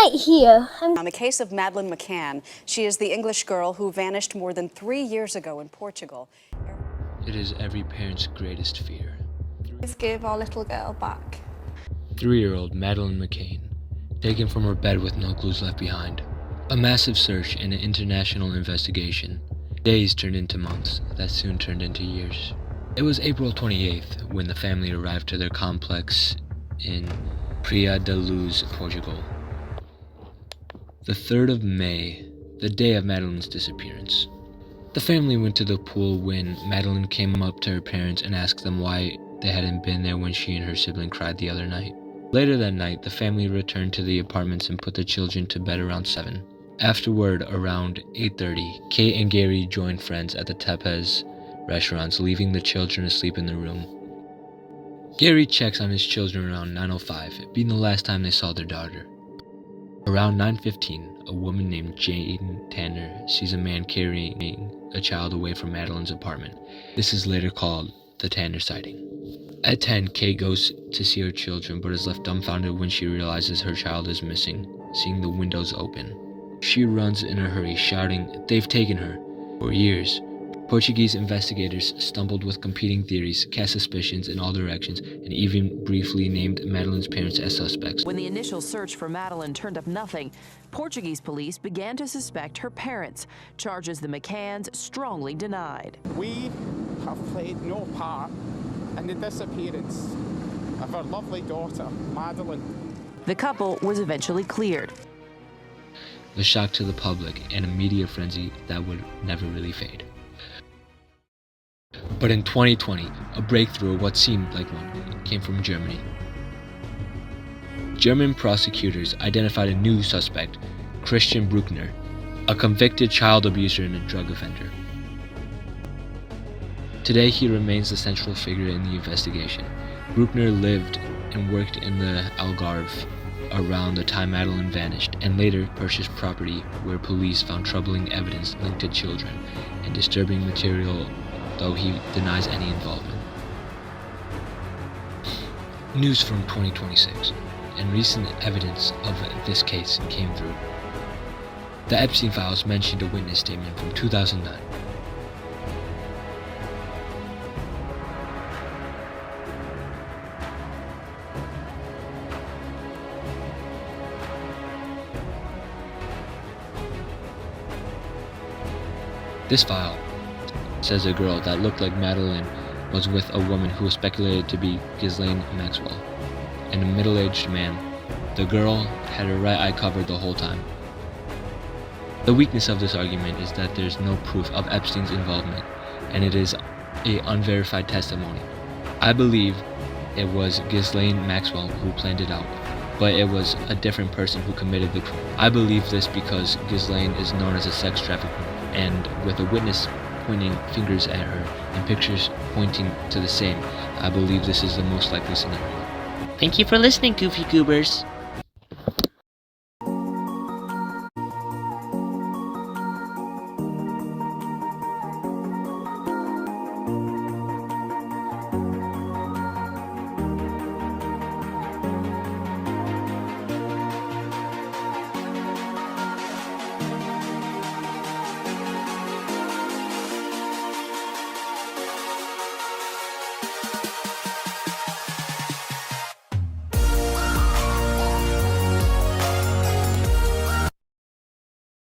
right here. On the case of Madeleine McCann, she is the English girl who vanished more than 3 years ago in Portugal. It is every parent's greatest fear. Please give our little girl back. 3-year-old Madeleine McCann, taken from her bed with no clues left behind. A massive search and an international investigation. Days turned into months, that soon turned into years. It was April 28th when the family arrived to their complex in Praia da Luz, Portugal. The 3rd of May, the day of Madeleine's disappearance. The family went to the pool when Madeleine came up to her parents and asked them why they hadn't been there when she and her sibling cried the other night. Later that night, the family returned to the apartments and put the children to bed around 7. Afterward, around 8:30, Kate and Gary joined friends at the Tepes restaurants, leaving the children asleep in the room. Gary checks on his children around 9:05, being the last time they saw their daughter. Around 9:15, a woman named Jane Tanner sees a man carrying a child away from Madeleine's apartment. This is later called the Tanner sighting. At 10, Kate goes to see her children, but is left dumbfounded when she realizes her child is missing, seeing the windows open. She runs in a hurry, shouting, "They've taken her!" For years, Portuguese investigators stumbled with competing theories, cast suspicions in all directions, and even briefly named Madeleine's parents as suspects. When the initial search for Madeleine turned up nothing, Portuguese police began to suspect her parents, charges the McCanns strongly denied. We have played no part in the disappearance of our lovely daughter, Madeleine. The couple was eventually cleared. A shock to the public and a media frenzy that would never really fade. But in 2020, a breakthrough, or what seemed like one, came from Germany. German prosecutors identified a new suspect, Christian Bruckner, a convicted child abuser and a drug offender. Today, he remains the central figure in the investigation. Bruckner lived and worked in the Algarve around the time Madeleine vanished, and later purchased property where police found troubling evidence linked to children and disturbing material, though he denies any involvement. News from 2026, and recent evidence of this case came through. The Epstein files mentioned a witness statement from 2009. This file says a girl that looked like Madeleine was with a woman who was speculated to be Ghislaine Maxwell, and a middle-aged man. The girl had her right eye covered the whole time. The weakness of this argument is that there's no proof of Epstein's involvement, and it is an unverified testimony. I believe it was Ghislaine Maxwell who planned it out, but it was a different person who committed the crime. I believe this because Ghislaine is known as a sex trafficker, and with a witness pointing fingers at her and pictures pointing to the same, I believe this is the most likely scenario. Thank you for listening, Goofy Goobers.